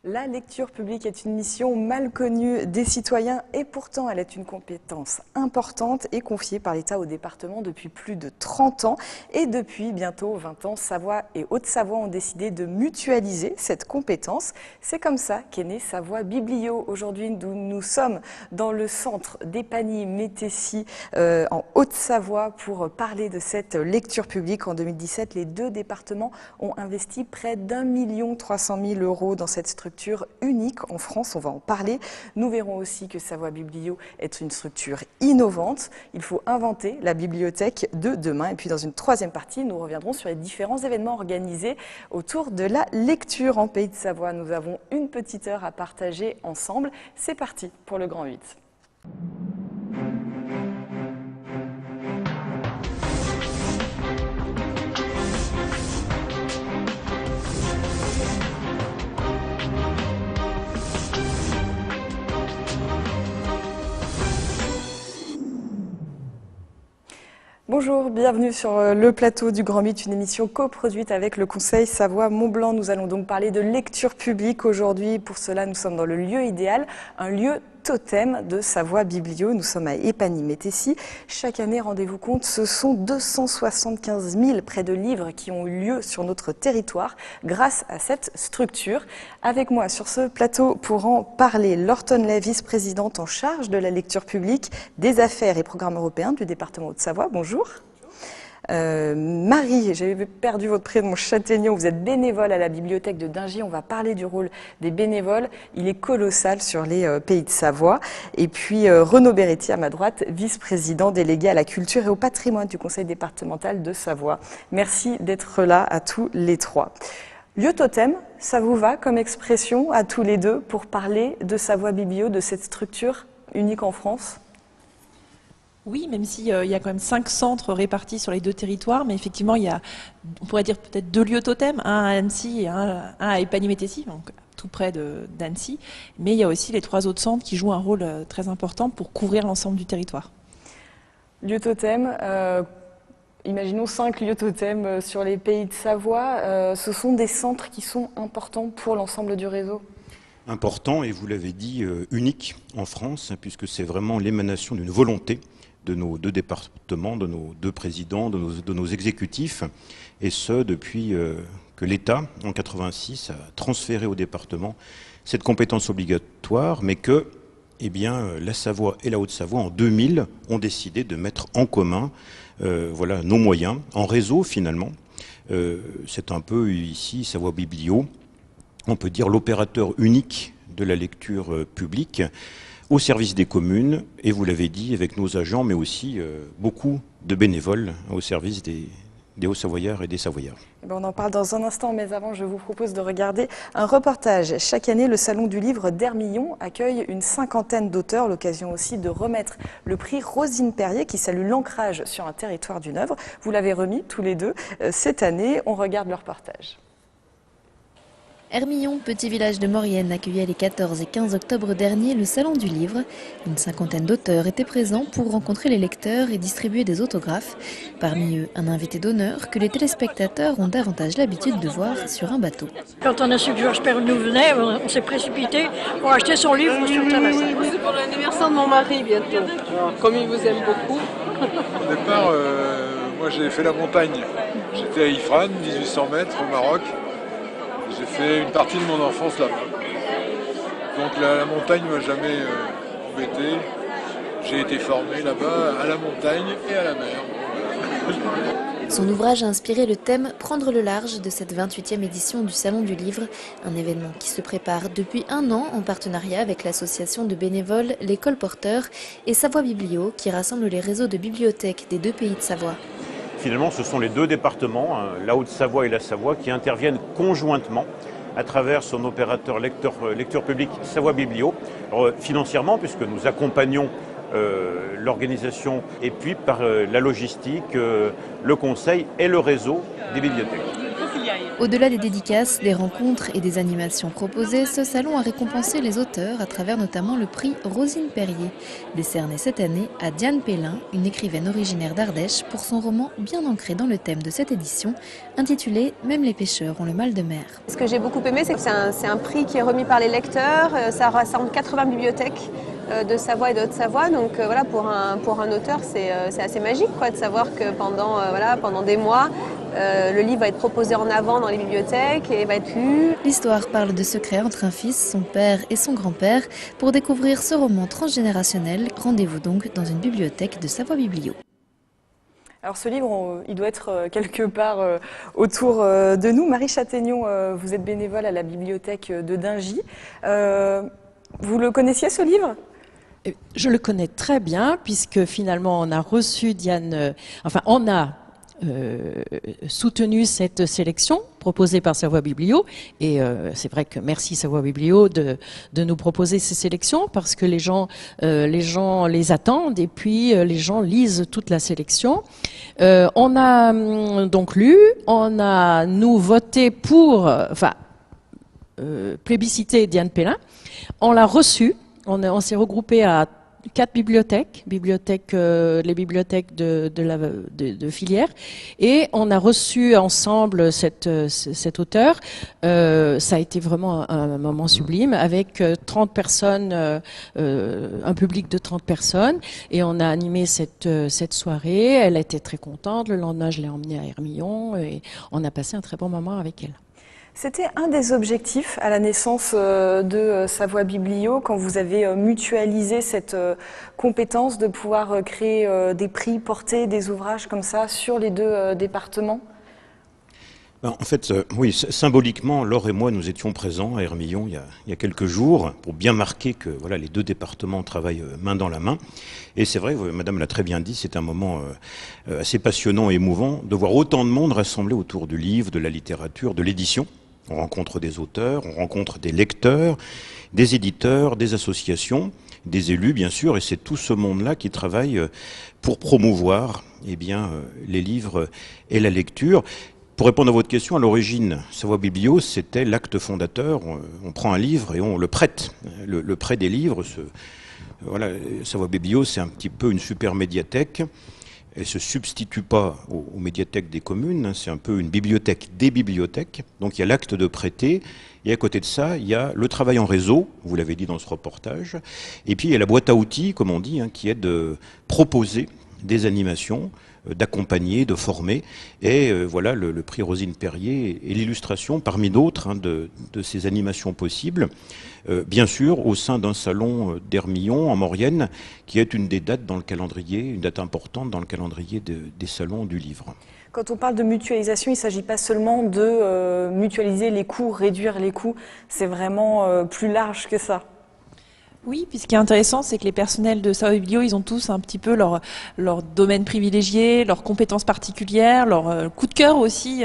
La lecture publique est une mission mal connue des citoyens et pourtant elle est une compétence importante et confiée par l'État au département depuis plus de 30 ans. Et depuis bientôt 20 ans, Savoie et Haute-Savoie ont décidé de mutualiser cette compétence. C'est comme ça qu'est né Savoie Biblio. Aujourd'hui, nous sommes dans le centre d'Épagny-Métessy en Haute-Savoie pour parler de cette lecture publique. En 2017, les deux départements ont investi près d'1 300 000 € dans cette structure unique en France, on va en parler. Nous verrons aussi que Savoie Biblio est une structure innovante. Il faut inventer la bibliothèque de demain. Et puis dans une troisième partie, nous reviendrons sur les différents événements organisés autour de la lecture en Pays de Savoie. Nous avons une petite heure à partager ensemble. C'est parti pour le Grand 8. Bonjour, bienvenue sur le plateau du Grand 8, une émission coproduite avec le Conseil Savoie-Mont-Blanc. Nous allons donc parler de lecture publique aujourd'hui. Pour cela, nous sommes dans le lieu idéal, un lieu totem de Savoie Biblio. Nous sommes à Épagny-Métessy. Chaque année, rendez-vous compte, ce sont 275 000 près de livres qui ont eu lieu sur notre territoire grâce à cette structure. Avec moi sur ce plateau pour en parler, Laure Tonnelet, vice-présidente en charge de la lecture publique, des affaires et programmes européens du département Haute-Savoie. Bonjour. Marie, j'avais perdu votre prénom, Châtaignon, vous êtes bénévole à la bibliothèque de Dingy. On va parler du rôle des bénévoles. Il est colossal sur les Pays de Savoie. Et puis Renaud Beretti à ma droite, vice-président délégué à la culture et au patrimoine du conseil départemental de Savoie. Merci d'être là à tous les trois. Lieu totem, ça vous va comme expression à tous les deux pour parler de Savoie Biblio, de cette structure unique en France ? Oui, même s'il y a quand même 5 centres répartis sur les deux territoires, mais effectivement, il y a, on pourrait dire peut-être 2 lieux totems, un à Annecy et un à Épagny-Métessy, donc tout près d'Annecy, mais il y a aussi les 3 autres centres qui jouent un rôle très important pour couvrir l'ensemble du territoire. Lieu totem, imaginons 5 lieux totems sur les Pays de Savoie, ce sont des centres qui sont importants pour l'ensemble du réseau ? Important, et vous l'avez dit, unique en France, puisque c'est vraiment l'émanation d'une volonté de nos deux départements, de nos deux présidents, de nos exécutifs, et ce depuis que l'État, en 1986, a transféré au département cette compétence obligatoire, mais que la Savoie et la Haute-Savoie, en 2000, ont décidé de mettre en commun nos moyens, en réseau finalement. C'est un peu ici Savoie Biblio, on peut dire l'opérateur unique de la lecture publique, au service des communes, et vous l'avez dit, avec nos agents, mais aussi beaucoup de bénévoles au service des Hauts-Savoyards et des Savoyards. On en parle dans un instant, mais avant, je vous propose de regarder un reportage. Chaque année, le Salon du Livre d'Hermillon accueille une 50aine d'auteurs, l'occasion aussi de remettre le prix Rosine Perrier, qui salue l'ancrage sur un territoire d'une œuvre. Vous l'avez remis tous les deux cette année. On regarde le reportage. Hermillon, petit village de Maurienne, accueillait les 14 et 15 octobre dernier le Salon du Livre. Une 50aine d'auteurs étaient présents pour rencontrer les lecteurs et distribuer des autographes. Parmi eux, un invité d'honneur que les téléspectateurs ont davantage l'habitude de voir sur un bateau. Quand on a su que Georges Pernou venait, on s'est précipité pour acheter son livre sur Thalassa. C'est pour l'anniversaire de mon mari bientôt. Alors, comme il vous aime beaucoup. Au départ, moi j'ai fait la montagne. J'étais à Ifrane, 1800 mètres au Maroc. J'ai fait une partie de mon enfance là-bas. Donc la montagne ne m'a jamais embêté. J'ai été formé là-bas à la montagne et à la mer. Son ouvrage a inspiré le thème « Prendre le large » de cette 28e édition du Salon du Livre, un événement qui se prépare depuis 1 an en partenariat avec l'association de bénévoles Les Colporteurs et Savoie Biblio, qui rassemble les réseaux de bibliothèques des 2 pays de Savoie. Finalement, ce sont les 2 départements, la Haute-Savoie et la Savoie, qui interviennent conjointement à travers son opérateur lecture publique Savoie Biblio, financièrement, puisque nous accompagnons l'organisation, et puis par la logistique, le conseil et le réseau des bibliothèques. Au-delà des dédicaces, des rencontres et des animations proposées, ce salon a récompensé les auteurs à travers notamment le prix Rosine Perrier, décerné cette année à Diane Pellin, une écrivaine originaire d'Ardèche, pour son roman bien ancré dans le thème de cette édition, intitulé « Même les pêcheurs ont le mal de mer ». Ce que j'ai beaucoup aimé, c'est que c'est un prix qui est remis par les lecteurs, ça rassemble 80 bibliothèques de Savoie et de Haute-Savoie, donc voilà, pour un auteur, c'est assez magique quoi, de savoir que pendant des mois, le livre va être proposé en avant dans les bibliothèques et va être lu. L'histoire parle de secrets entre un fils, son père et son grand-père. Pour découvrir ce roman transgénérationnel, rendez-vous donc dans une bibliothèque de Savoie Biblio. Alors ce livre, il doit être quelque part autour de nous. Marie Châtaignon, vous êtes bénévole à la bibliothèque de Dingy. Vous le connaissiez ce livre ? Je le connais très bien puisque finalement on a reçu Diane, on a soutenu cette sélection proposée par Savoie Biblio et c'est vrai que merci Savoie Biblio de nous proposer ces sélections parce que les gens les attendent et puis les gens lisent toute la sélection. On a donc lu, on a nous voté pour, plébiscité Diane Pellin, on l'a reçu. On s'est regroupé à 4 bibliothèques, les bibliothèques de filière, et on a reçu ensemble cet auteur. Ça a été vraiment un moment sublime avec 30 personnes, un public de 30 personnes, et on a animé cette soirée. Elle était très contente. Le lendemain, je l'ai emmenée à Hermillon et on a passé un très bon moment avec elle. C'était un des objectifs à la naissance de Savoie Biblio, quand vous avez mutualisé cette compétence de pouvoir créer des prix, porter des ouvrages comme ça sur les 2 départements ? En fait, oui, symboliquement, Laure et moi, nous étions présents à Hermillon il y a quelques jours pour bien marquer que voilà, les 2 départements travaillent main dans la main. Et c'est vrai, Madame l'a très bien dit, c'est un moment assez passionnant et émouvant de voir autant de monde rassemblé autour du livre, de la littérature, de l'édition. On rencontre des auteurs, on rencontre des lecteurs, des éditeurs, des associations, des élus bien sûr, et c'est tout ce monde-là qui travaille pour promouvoir les livres et la lecture. Pour répondre à votre question, à l'origine, Savoie Biblio, c'était l'acte fondateur. On prend un livre et on le prête. Le prêt des livres, Savoie Biblio, c'est un petit peu une super médiathèque. Elle ne se substitue pas aux médiathèques des communes, c'est un peu une bibliothèque des bibliothèques. Donc il y a l'acte de prêter, et à côté de ça, il y a le travail en réseau, vous l'avez dit dans ce reportage, et puis il y a la boîte à outils, comme on dit, qui est de proposer des animations, d'accompagner, de former. Et voilà, le prix Rosine Perrier et l'illustration, parmi d'autres, de ces animations possibles. Bien sûr, au sein d'un salon d'Hermillon, en Maurienne, qui est une des dates dans le calendrier, une date importante dans le calendrier des salons du livre. Quand on parle de mutualisation, il ne s'agit pas seulement de mutualiser les coûts, réduire les coûts, c'est vraiment plus large que ça. Oui, puis ce qui est intéressant, c'est que les personnels de Savoie Biblio, ils ont tous un petit peu leur domaine privilégié, leurs compétences particulières, leur coup de cœur aussi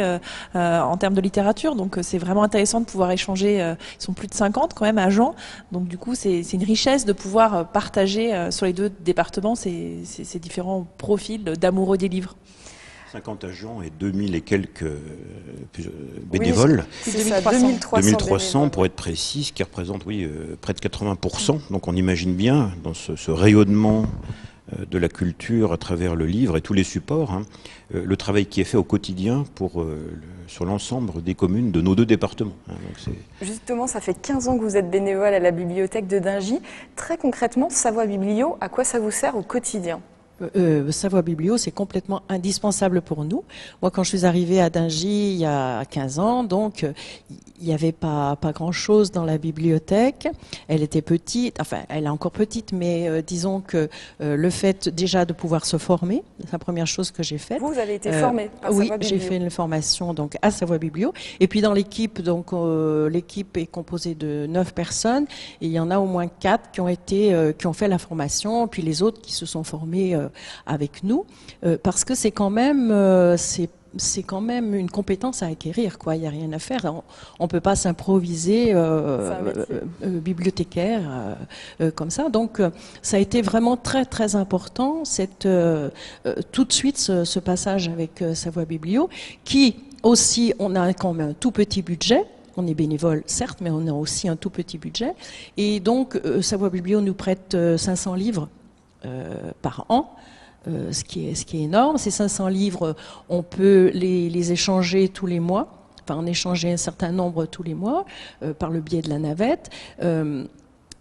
en termes de littérature. Donc c'est vraiment intéressant de pouvoir échanger. Ils sont plus de 50 quand même agents. Donc du coup, c'est une richesse de pouvoir partager sur les 2 départements ces différents profils d'amoureux des livres. 50 agents et 2000 et quelques bénévoles. Oui, c'est ça, 2300 pour être précis, ce qui représente près de 80%. Donc on imagine bien dans ce rayonnement de la culture à travers le livre et tous les supports, le travail qui est fait au quotidien sur l'ensemble des communes de nos 2 départements. Donc justement, ça fait 15 ans que vous êtes bénévole à la bibliothèque de Dingy. Très concrètement, Savoie Biblio, à quoi ça vous sert au quotidien ? Savoie Biblio, c'est complètement indispensable pour nous. Moi, quand je suis arrivée à Dingy il y a 15 ans, donc il n'y avait pas grand-chose dans la bibliothèque. Elle était petite, elle est encore petite, mais disons que le fait déjà de pouvoir se former, c'est la première chose que j'ai faite. Vous avez été formée par Savoie Biblio. Oui, j'ai fait une formation donc à Savoie Biblio. Et puis dans l'équipe, donc l'équipe est composée de 9 personnes, et il y en a au moins 4 qui ont fait la formation, puis les autres qui se sont formés avec nous, parce que c'est quand même une compétence à acquérir, quoi. Il n'y a rien à faire. On peut pas s'improviser bibliothécaire comme ça. Donc, ça a été vraiment très très important tout de suite ce passage avec Savoie Biblio, qui aussi, on a quand même un tout petit budget. On est bénévole, certes, mais on a aussi un tout petit budget. Et donc, Savoie Biblio nous prête 500 livres par an. Ce qui est énorme. Ces 500 livres, on peut les échanger tous les mois, enfin en échanger un certain nombre tous les mois, par le biais de la navette.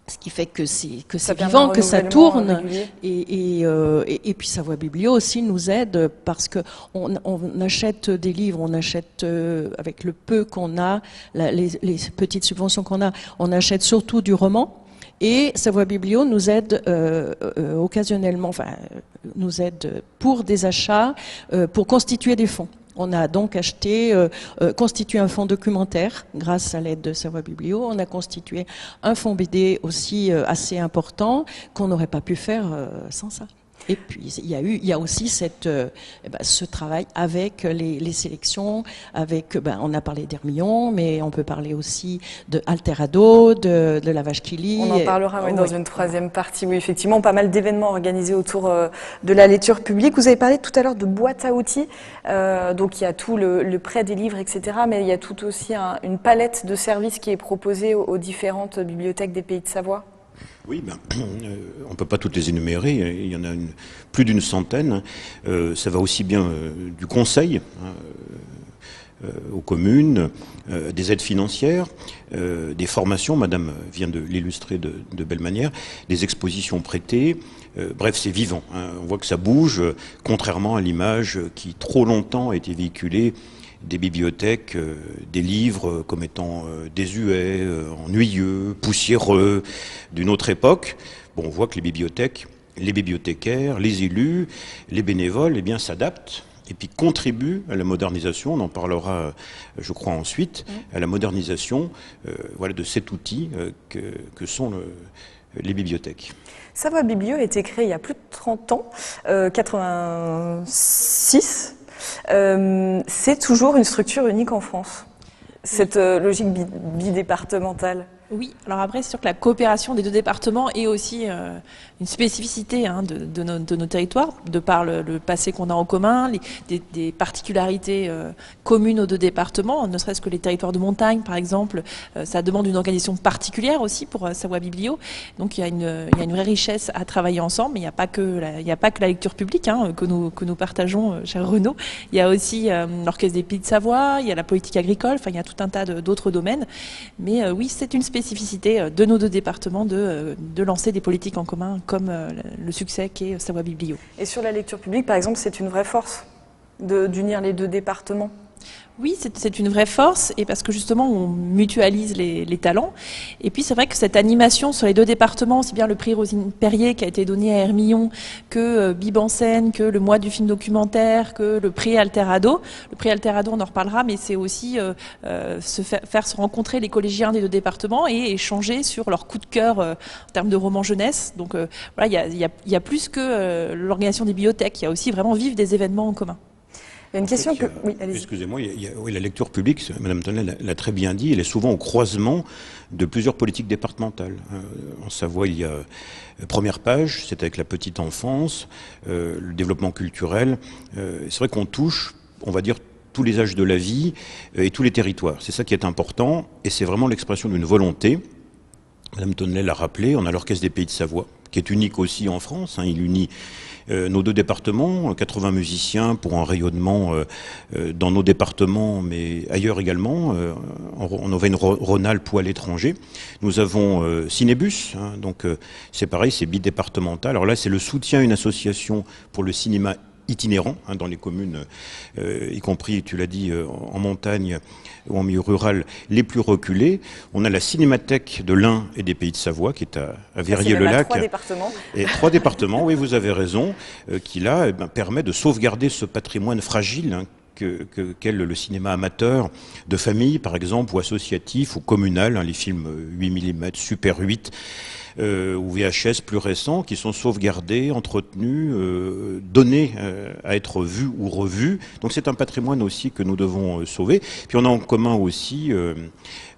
Ce qui fait que c'est vivant, que ça tourne. Et puis Savoie Biblio aussi nous aide parce que on achète des livres, on achète avec le peu qu'on a, les petites subventions qu'on a, on achète surtout du roman. Et Savoie Biblio nous aide occasionnellement, enfin nous aide pour des achats, pour constituer des fonds. On a donc constitué un fonds documentaire grâce à l'aide de Savoie Biblio. On a constitué un fonds BD aussi assez important qu'on n'aurait pas pu faire sans ça. Et puis il y a aussi ce travail avec les sélections, avec on a parlé d'Hermion, mais on peut parler aussi de Alterado, de La Vache qui lit. On en parlera dans une troisième partie. Oui, effectivement, pas mal d'événements organisés autour de la lecture publique. Vous avez parlé tout à l'heure de boîte à outils, donc il y a tout le prêt des livres, etc. Mais il y a tout aussi une palette de services qui est proposée aux différentes bibliothèques des Pays de Savoie. Oui, on ne peut pas toutes les énumérer, il y en a plus d'une centaine. Ça va aussi bien du conseil aux communes, des aides financières, des formations, madame vient de l'illustrer de belle manière, des expositions prêtées. Bref, c'est vivant, hein. On voit que ça bouge, contrairement à l'image qui trop longtemps a été véhiculée des bibliothèques, des livres comme étant désuets, ennuyeux, poussiéreux, d'une autre époque. Bon, on voit que les bibliothèques, les bibliothécaires, les élus, les bénévoles, s'adaptent et puis contribuent à la modernisation. On en parlera, je crois, ensuite, à la modernisation de cet outil que sont les bibliothèques. Savoie Biblio a été créé il y a plus de 30 ans, 86. C'est toujours une structure unique en France, cette logique bidépartementale. Oui, alors après, c'est sûr que la coopération des deux départements est aussi une spécificité de nos territoires, de par le passé qu'on a en commun, des particularités communes aux deux départements, ne serait-ce que les territoires de montagne, par exemple, ça demande une organisation particulière aussi pour Savoie Biblio. Donc il y a une vraie richesse à travailler ensemble, mais il n'y a pas que la lecture publique que nous partageons, cher Renaud. Il y a aussi l'Orchestre des Pays de Savoie, il y a la politique agricole, enfin il y a tout un tas d'autres domaines. Mais oui, c'est une spécificité de nos deux départements de lancer des politiques en commun comme le succès qu'est Savoie Biblio. Et sur la lecture publique, par exemple, c'est une vraie force d'unir les deux départements? Oui, c'est une vraie force, et parce que justement on mutualise les talents. Et puis c'est vrai que cette animation sur les deux départements, aussi bien le prix Rosine Perrier qui a été donné à Hermillon, que Bib en scène, que le mois du film documentaire, que le prix Alterado. Le prix Alterado, on en reparlera, mais c'est aussi faire se rencontrer les collégiens des deux départements et échanger sur leur coup de cœur en termes de romans jeunesse. Donc voilà, il y a plus que l'organisation des bibliothèques, il y a aussi vraiment vivre des événements en commun. Il y a une question que... Oui, allez-y. Excusez-moi, oui, la lecture publique, Madame Tonnel l'a très bien dit, elle est souvent au croisement de plusieurs politiques départementales. En Savoie, il y a première page, c'est avec la petite enfance, le développement culturel. C'est vrai qu'on touche, on va dire, tous les âges de la vie et tous les territoires. C'est ça qui est important, et c'est vraiment l'expression d'une volonté. Madame Tonnel l'a rappelé, on a l'Orchestre des Pays de Savoie, qui est unique aussi en France, il unit nos deux départements, 80 musiciens pour un rayonnement dans nos départements, mais ailleurs également, en Auvergne-Rhône-Alpes ou à l'étranger. Nous avons Cinébus, donc c'est pareil, c'est bidépartemental. Alors là, c'est le soutien à une association pour le cinéma itinérant dans les communes, y compris, tu l'as dit, en montagne ou en milieu rural, les plus reculés. On a la Cinémathèque de l'Ain et des Pays de Savoie, qui est à Verrier-le-Lac. 3 départements. Et 3 départements, oui, vous avez raison, qui là permet de sauvegarder ce patrimoine fragile qu'est le cinéma amateur de famille, par exemple, ou associatif, ou communal, les films 8 mm, Super 8, ou VHS plus récents, qui sont sauvegardés, entretenus, donnés à être vus ou revus. Donc c'est un patrimoine aussi que nous devons sauver. Puis on a en commun aussi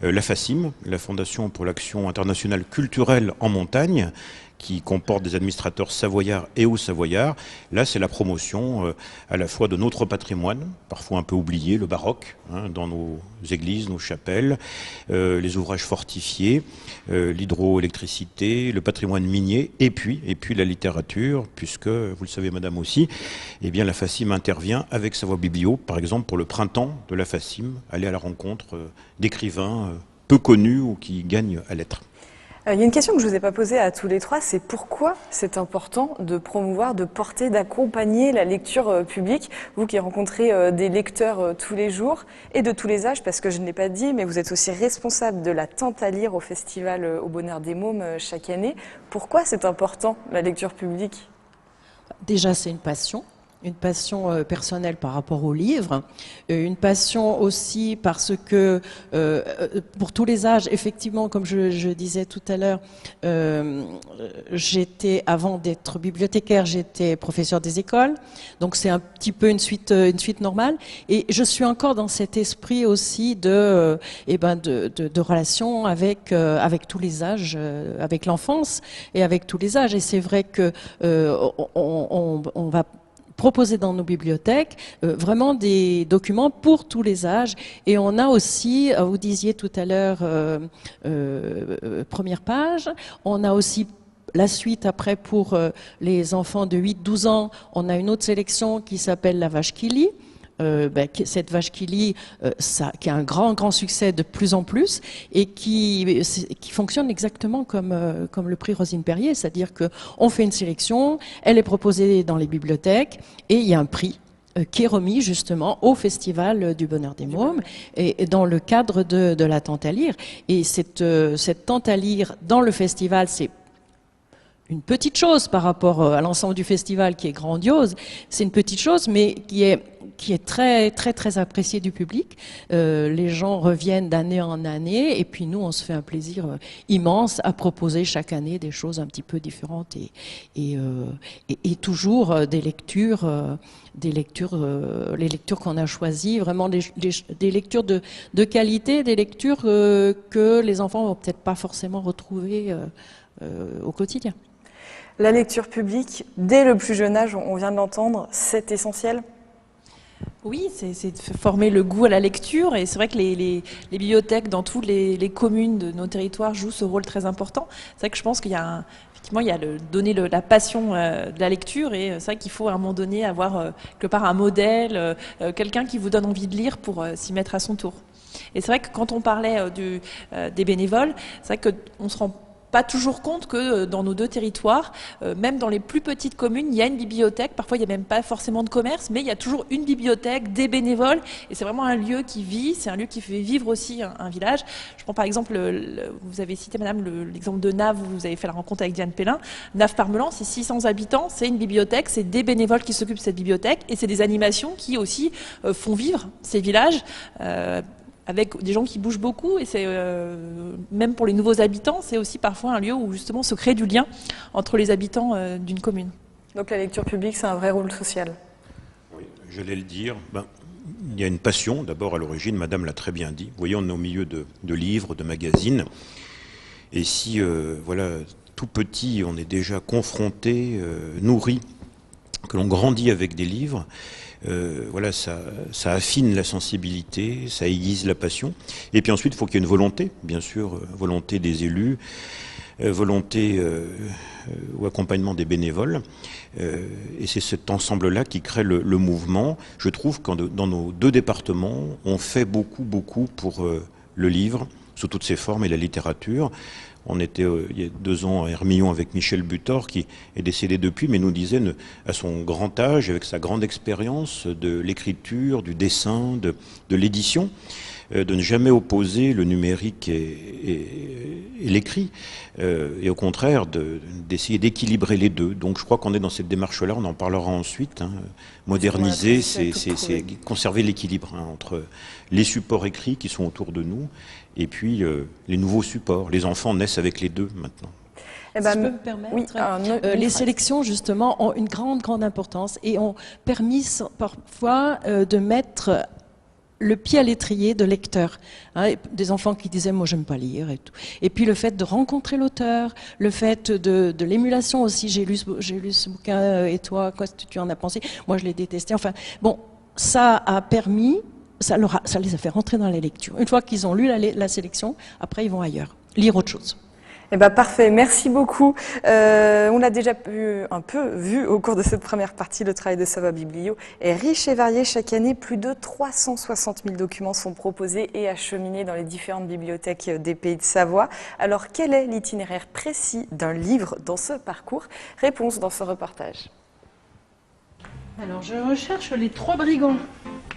la FACIM, la Fondation pour l'action internationale culturelle en montagne, qui comporte des administrateurs savoyards et ou savoyards. Là, c'est la promotion à la fois de notre patrimoine, parfois un peu oublié, le baroque, dans nos églises, nos chapelles, les ouvrages fortifiés, l'hydroélectricité, le patrimoine minier, et puis la littérature, puisque, vous le savez madame aussi, eh bien la FACIM intervient avec Savoie Biblio, par exemple pour le printemps de la FACIM, aller à la rencontre d'écrivains peu connus ou qui gagnent à l'être. Il y a une question que je ne vous ai pas posée à tous les trois, c'est pourquoi c'est important de promouvoir, de porter, d'accompagner la lecture publique. Vous qui rencontrez des lecteurs tous les jours et de tous les âges, parce que je ne l'ai pas dit, mais vous êtes aussi responsable de la Tente à lire au festival Au Bonheur des Mômes chaque année. Pourquoi c'est important, la lecture publique? Déjà, c'est une passion personnelle par rapport au livre, une passion aussi parce que pour tous les âges, effectivement, comme je disais tout à l'heure, j'étais, avant d'être bibliothécaire, j'étais professeur des écoles, donc c'est un petit peu une suite normale, et je suis encore dans cet esprit aussi de relation avec tous les âges, avec l'enfance et avec tous les âges, et c'est vrai que on va proposer dans nos bibliothèques vraiment des documents pour tous les âges. Et on a aussi, vous disiez tout à l'heure, première page, on a aussi la suite après pour les enfants de 8-12 ans, on a une autre sélection qui s'appelle La Vache qui lit. Cette vache qui lit, qui a un grand succès de plus en plus et qui fonctionne exactement comme le prix Rosine Perrier, c'est-à-dire que on fait une sélection, elle est proposée dans les bibliothèques et il y a un prix qui est remis justement au Festival du Bonheur des Mômes et dans le cadre de la Tente à lire. Et cette Tente à lire dans le festival, c'est une petite chose par rapport à l'ensemble du festival qui est grandiose. C'est une petite chose, mais qui est très appréciée du public. Les gens reviennent d'année en année, et puis nous, on se fait un plaisir immense à proposer chaque année des choses un petit peu différentes et toujours des lectures, les lectures qu'on a choisies, vraiment des lectures de qualité, des lectures que les enfants vont peut-être pas forcément retrouver au quotidien. La lecture publique, dès le plus jeune âge, on vient de l'entendre, c'est essentiel? Oui, c'est de former le goût à la lecture, et c'est vrai que les bibliothèques dans toutes les communes de nos territoires jouent ce rôle très important. C'est vrai que je pense qu'il y a effectivement, il y a donner la passion de la lecture, et c'est vrai qu'il faut à un moment donné avoir quelque part un modèle, quelqu'un qui vous donne envie de lire pour s'y mettre à son tour. Et c'est vrai que quand on parlait des bénévoles, c'est vrai qu'on se rend pas toujours compte que dans nos deux territoires, même dans les plus petites communes, il y a une bibliothèque. Parfois, il n'y a même pas forcément de commerce, mais il y a toujours une bibliothèque, des bénévoles, et c'est vraiment un lieu qui vit, c'est un lieu qui fait vivre aussi un village. Je prends par exemple, vous avez cité, madame, l'exemple de Naves, où vous avez fait la rencontre avec Diane Pellin. Naves-Parmelan, c'est 600 habitants, c'est une bibliothèque, c'est des bénévoles qui s'occupent de cette bibliothèque, et c'est des animations qui aussi font vivre ces villages. Avec des gens qui bougent beaucoup, et c'est même pour les nouveaux habitants, c'est aussi parfois un lieu où justement se crée du lien entre les habitants d'une commune. Donc la lecture publique, c'est un vrai rôle social. Oui, j'allais le dire. Il y a une passion, d'abord à l'origine, madame l'a très bien dit. Vous voyez, on est au milieu de livres, de magazines, et si, voilà, tout petit, on est déjà confronté, nourri, que l'on grandit avec des livres, voilà, ça affine la sensibilité, ça aiguise la passion. Et puis ensuite, il faut qu'il y ait une volonté, bien sûr, volonté des élus, volonté ou accompagnement des bénévoles. Et c'est cet ensemble-là qui crée le mouvement. Je trouve que dans nos deux départements, on fait beaucoup pour le livre, sous toutes ses formes, et la littérature. On était il y a 2 ans à Hermillon avec Michel Butor, qui est décédé depuis, mais nous disait, à son grand âge, avec sa grande expérience de l'écriture, du dessin, de l'édition, de ne jamais opposer le numérique et l'écrit, et au contraire d'essayer d'équilibrer les deux. Donc je crois qu'on est dans cette démarche-là, on en parlera ensuite. Moderniser, c'est conserver l'équilibre entre les supports écrits qui sont autour de nous, et puis les nouveaux supports. Les enfants naissent avec les deux maintenant. Si je peux me permettre, les sélections justement ont une grande importance et ont permis parfois de mettre le pied à l'étrier de lecteurs, hein, des enfants qui disaient moi j'aime pas lire et tout. Et puis le fait de rencontrer l'auteur, le fait de l'émulation aussi. J'ai lu ce bouquin et toi, quoi tu en as pensé? Moi je l'ai détesté. Enfin bon, ça a permis, ça les a fait rentrer dans les lectures. Une fois qu'ils ont lu la sélection, après ils vont ailleurs, lire autre chose. Eh ben parfait, merci beaucoup. On a déjà un peu vu au cours de cette première partie, le travail de Savoie Biblio est riche et varié. Chaque année, plus de 360 000 documents sont proposés et acheminés dans les différentes bibliothèques des Pays de Savoie. Alors quel est l'itinéraire précis d'un livre dans ce parcours? Réponse dans ce reportage. Alors je recherche les 3 brigands.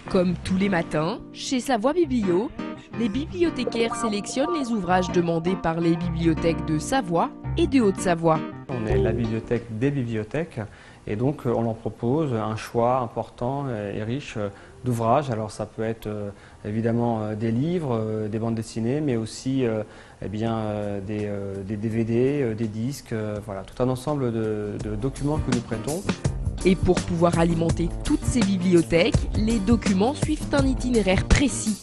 Comme tous les matins, chez Savoie Biblio, les bibliothécaires sélectionnent les ouvrages demandés par les bibliothèques de Savoie et de Haute-Savoie. On est la bibliothèque des bibliothèques et donc on leur propose un choix important et riche d'ouvrages. Alors ça peut être évidemment des livres, des bandes dessinées, mais aussi des DVD, des disques, voilà, tout un ensemble de documents que nous prêtons. Et pour pouvoir alimenter toutes ces bibliothèques, les documents suivent un itinéraire précis.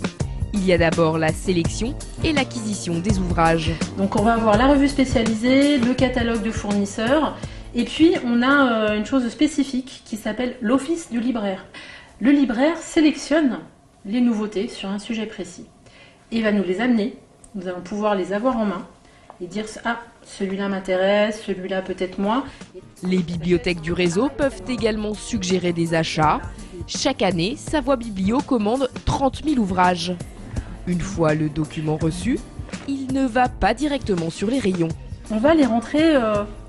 Il y a d'abord la sélection et l'acquisition des ouvrages. Donc on va avoir la revue spécialisée, le catalogue de fournisseurs, et puis on a une chose spécifique qui s'appelle l'office du libraire. Le libraire sélectionne les nouveautés sur un sujet précis. Et il va nous les amener, nous allons pouvoir les avoir en main et dire « Ah, celui-là m'intéresse, celui-là peut-être moins ». Les bibliothèques du réseau peuvent également suggérer des achats. Chaque année, Savoie Biblio commande 30 000 ouvrages. Une fois le document reçu, il ne va pas directement sur les rayons. On va les rentrer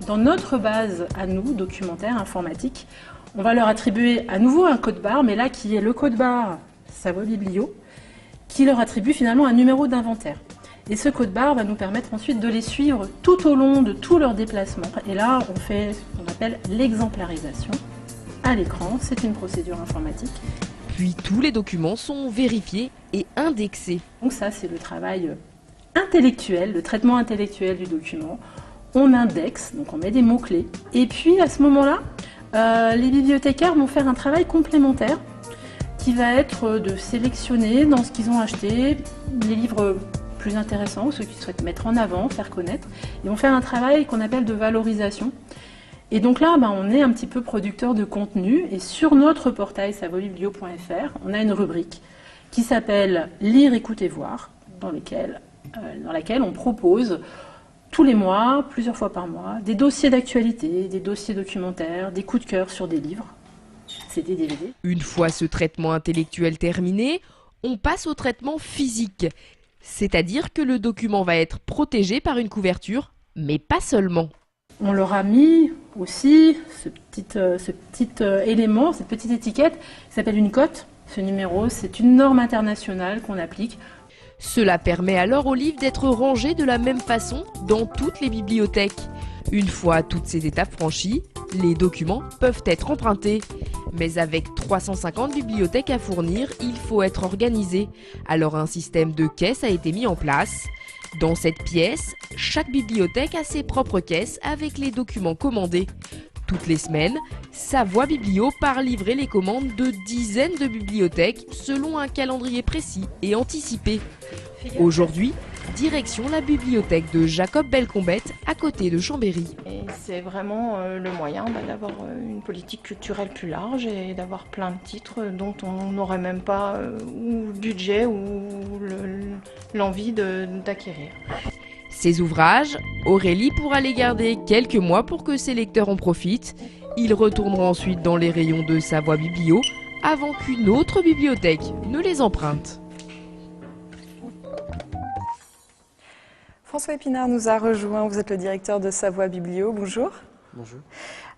dans notre base à nous, documentaire, informatique. On va leur attribuer à nouveau un code barre, mais là qui est le code barre Savoie Biblio, qui leur attribue finalement un numéro d'inventaire. Et ce code barre va nous permettre ensuite de les suivre tout au long de tous leurs déplacements. Et là, on fait ce qu'on appelle l'exemplarisation à l'écran. C'est une procédure informatique. Puis tous les documents sont vérifiés et indexés. Donc ça, c'est le travail intellectuel, le traitement intellectuel du document. On indexe, donc on met des mots-clés. Et puis à ce moment-là, les bibliothécaires vont faire un travail complémentaire qui va être de sélectionner dans ce qu'ils ont acheté les livres plus intéressants ou ceux qu'ils souhaitent mettre en avant, faire connaître. Ils vont faire un travail qu'on appelle de valorisation. Et donc là, on est un petit peu producteur de contenu et sur notre portail savoiebiblio.fr, on a une rubrique qui s'appelle « Lire, écouter, voir » dans laquelle on propose tous les mois, plusieurs fois par mois, des dossiers d'actualité, des dossiers documentaires, des coups de cœur sur des livres, c'est des DVD. Une fois ce traitement intellectuel terminé, on passe au traitement physique, c'est-à-dire que le document va être protégé par une couverture, mais pas seulement. On leur a mis aussi ce petit élément, cette petite étiquette qui s'appelle une cote. Ce numéro, c'est une norme internationale qu'on applique. Cela permet alors au livre d'être rangé de la même façon dans toutes les bibliothèques. Une fois toutes ces étapes franchies, les documents peuvent être empruntés. Mais avec 350 bibliothèques à fournir, il faut être organisé. Alors un système de caisse a été mis en place. Dans cette pièce, chaque bibliothèque a ses propres caisses avec les documents commandés. Toutes les semaines, Savoie Biblio part livrer les commandes de dizaines de bibliothèques selon un calendrier précis et anticipé. Aujourd'hui, direction la bibliothèque de Jacob Belcombette à côté de Chambéry. Et c'est vraiment le moyen d'avoir une politique culturelle plus large et d'avoir plein de titres dont on n'aurait même pas ou le budget ou l'envie d'acquérir. Ces ouvrages, Aurélie pourra les garder quelques mois pour que ses lecteurs en profitent. Ils retourneront ensuite dans les rayons de Savoie Biblio avant qu'une autre bibliothèque ne les emprunte. François Épinard nous a rejoint, vous êtes le directeur de Savoie Biblio, bonjour. Bonjour.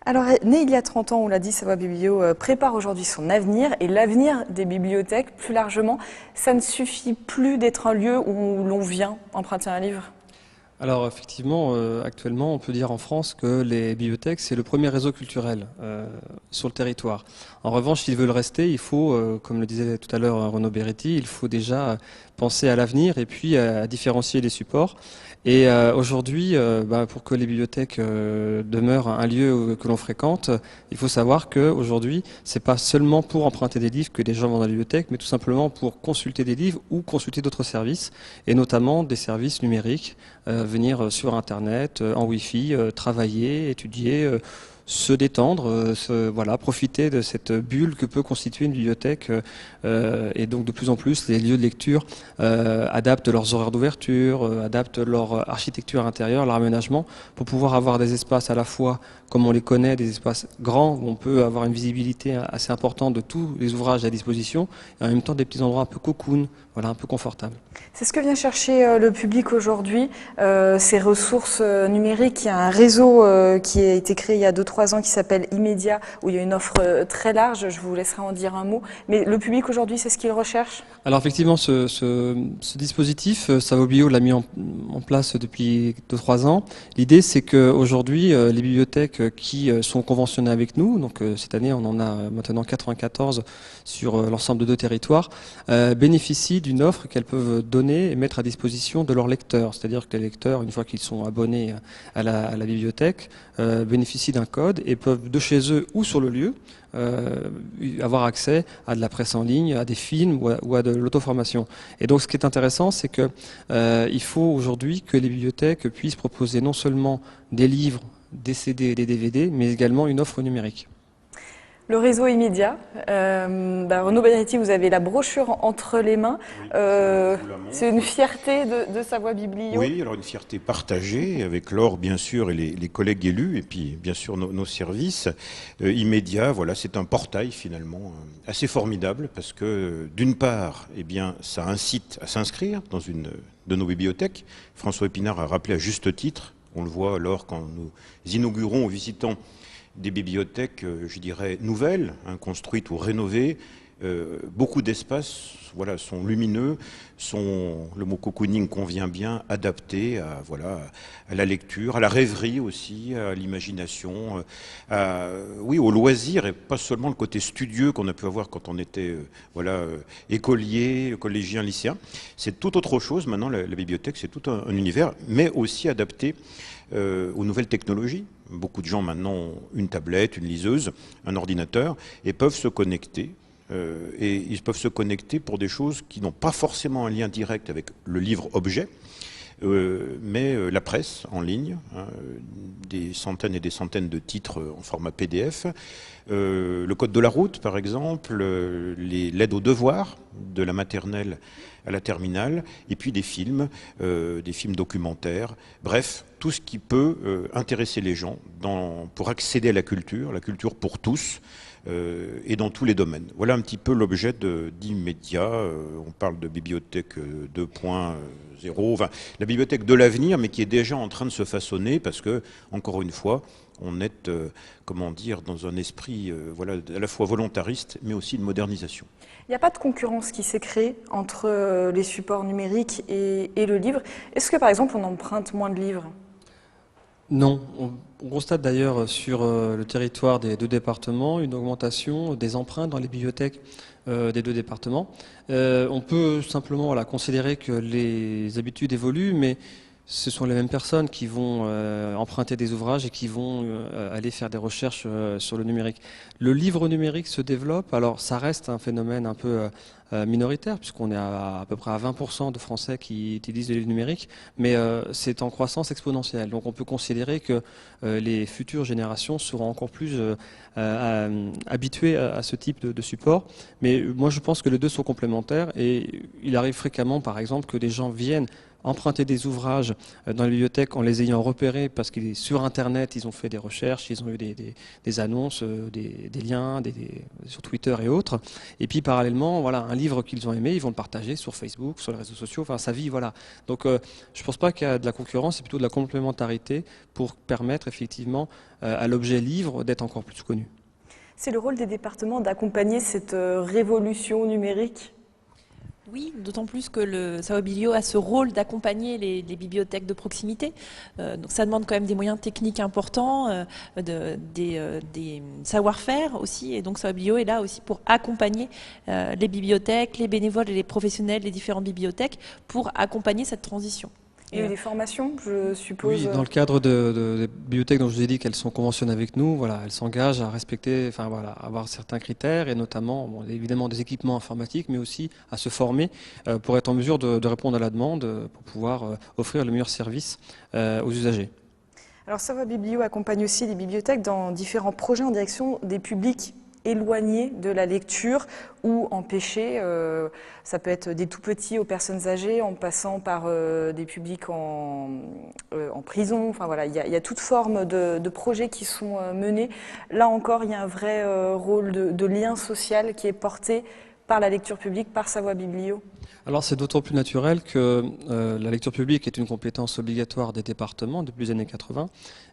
Alors, né il y a 30 ans, on l'a dit, Savoie Biblio prépare aujourd'hui son avenir et l'avenir des bibliothèques plus largement. Ça ne suffit plus d'être un lieu où l'on vient emprunter un livre ? Alors effectivement, actuellement, on peut dire en France que les bibliothèques, c'est le premier réseau culturel sur le territoire. En revanche, s'ils veulent rester, il faut, comme le disait tout à l'heure Renaud Beretti, il faut déjà penser à l'avenir et puis à différencier les supports. Et aujourd'hui, pour que les bibliothèques demeurent un lieu que l'on fréquente, il faut savoir qu'aujourd'hui, c'est pas seulement pour emprunter des livres que les gens vont dans la bibliothèque, mais tout simplement pour consulter des livres ou consulter d'autres services, et notamment des services numériques, venir sur Internet, en Wi-Fi, travailler, étudier, se détendre, voilà, profiter de cette bulle que peut constituer une bibliothèque. Et donc de plus en plus, les lieux de lecture adaptent leurs horaires d'ouverture, adaptent leur architecture intérieure, leur aménagement, pour pouvoir avoir des espaces à la fois, comme on les connaît, des espaces grands, où on peut avoir une visibilité assez importante de tous les ouvrages à disposition, et en même temps des petits endroits un peu cocoon, voilà, un peu confortables. C'est ce que vient chercher le public aujourd'hui, ces ressources numériques. Il y a un réseau qui a été créé il y a 2-3 ans qui s'appelle Immédiat, où il y a une offre très large, je vous laisserai en dire un mot. Mais le public aujourd'hui, c'est ce qu'il recherche? Alors effectivement, ce dispositif, Savoir Biblio l'a mis en place depuis 2-3 ans. L'idée, c'est qu'aujourd'hui, les bibliothèques qui sont conventionnées avec nous, donc cette année, on en a maintenant 94 sur l'ensemble de 2 territoires, bénéficient d'une offre qu'elles peuvent donner et mettre à disposition de leurs lecteurs. C'est-à-dire que les lecteurs, une fois qu'ils sont abonnés à la bibliothèque, bénéficient d'un code et peuvent, de chez eux ou sur le lieu, avoir accès à de la presse en ligne, à des films ou à de l'auto-formation. Et donc ce qui est intéressant, c'est que il faut aujourd'hui que les bibliothèques puissent proposer non seulement des livres, des CD et des DVD, mais également une offre numérique. Le réseau Immédiat. Renaud Beretti, vous avez la brochure entre les mains. C'est une fierté de Savoie Biblio. Oui, alors une fierté partagée avec Laure, bien sûr, et les collègues élus, et puis bien sûr nos services. Immédiat, voilà, c'est un portail finalement assez formidable parce que d'une part, eh bien, ça incite à s'inscrire dans une de nos bibliothèques. François Épinard a rappelé à juste titre, on le voit alors quand nous inaugurons ou visitons des bibliothèques, je dirais, nouvelles, construites ou rénovées. Beaucoup d'espaces voilà, sont lumineux, le mot cocooning convient bien, adaptés à la lecture, à la rêverie aussi, à l'imagination, au loisir, et pas seulement le côté studieux qu'on a pu avoir quand on était écolier, collégien, lycéen. C'est tout autre chose. Maintenant, la bibliothèque, c'est tout un univers, mais aussi adapté aux nouvelles technologies. Beaucoup de gens maintenant ont une tablette, une liseuse, un ordinateur et peuvent se connecter. Et ils peuvent se connecter pour des choses qui n'ont pas forcément un lien direct avec le livre-objet, mais la presse en ligne, des centaines et des centaines de titres en format PDF, le code de la route par exemple, l'aide aux devoirs de la maternelle à la terminale, et puis des films documentaires, bref, tout ce qui peut intéresser les gens pour accéder à la culture pour tous, et dans tous les domaines. Voilà un petit peu l'objet d'Immédiat. On parle de bibliothèque 2.0, enfin, la bibliothèque de l'avenir, mais qui est déjà en train de se façonner parce que, encore une fois, on est, dans un esprit à la fois volontariste, mais aussi de modernisation. Il n'y a pas de concurrence qui s'est créée entre les supports numériques et le livre. Est-ce que, par exemple, on emprunte moins de livres ? Non. On constate d'ailleurs sur le territoire des 2 départements une augmentation des emprunts dans les bibliothèques des 2 départements. On peut simplement considérer que les habitudes évoluent, mais ce sont les mêmes personnes qui vont emprunter des ouvrages et qui vont aller faire des recherches sur le numérique. Le livre numérique se développe, alors ça reste un phénomène un peu minoritaire, puisqu'on est à peu près à 20% de Français qui utilisent le livre numérique, mais c'est en croissance exponentielle. Donc on peut considérer que les futures générations seront encore plus habituées à ce type de support. Mais moi je pense que les 2 sont complémentaires, et il arrive fréquemment par exemple que des gens viennent emprunter des ouvrages dans les bibliothèques en les ayant repérés parce qu'il est sur Internet, ils ont fait des recherches, ils ont eu des annonces, des liens sur Twitter et autres. Et puis parallèlement, un livre qu'ils ont aimé, ils vont le partager sur Facebook, sur les réseaux sociaux, enfin ça vit, voilà. Donc je ne pense pas qu'il y a de la concurrence, c'est plutôt de la complémentarité pour permettre effectivement à l'objet livre d'être encore plus connu. C'est le rôle des départements d'accompagner cette révolution numérique ? Oui, d'autant plus que le Savoie Biblio a ce rôle d'accompagner les bibliothèques de proximité. Donc ça demande quand même des moyens techniques importants, des savoir-faire aussi. Et donc Savoie Biblio est là aussi pour accompagner les bibliothèques, les bénévoles et les professionnels des différentes bibliothèques pour accompagner cette transition. Il y a eu des formations, je suppose. Oui, dans le cadre des bibliothèques dont je vous ai dit qu'elles sont conventionnées avec nous, voilà, elles s'engagent à respecter, enfin voilà, à avoir certains critères et notamment, bon, évidemment, des équipements informatiques, mais aussi à se former pour être en mesure de répondre à la demande, pour pouvoir offrir le meilleur service aux usagers. Alors Savoie Biblio accompagne aussi les bibliothèques dans différents projets en direction des publics éloignés de la lecture ou empêchés. Ça peut être des tout petits aux personnes âgées, en passant par des publics en prison. Enfin voilà, il y a toute forme de projets qui sont menés. Là encore, il y a un vrai rôle de lien social qui est porté par la lecture publique, par Savoie Biblio. Alors c'est d'autant plus naturel que la lecture publique est une compétence obligatoire des départements depuis les années 80,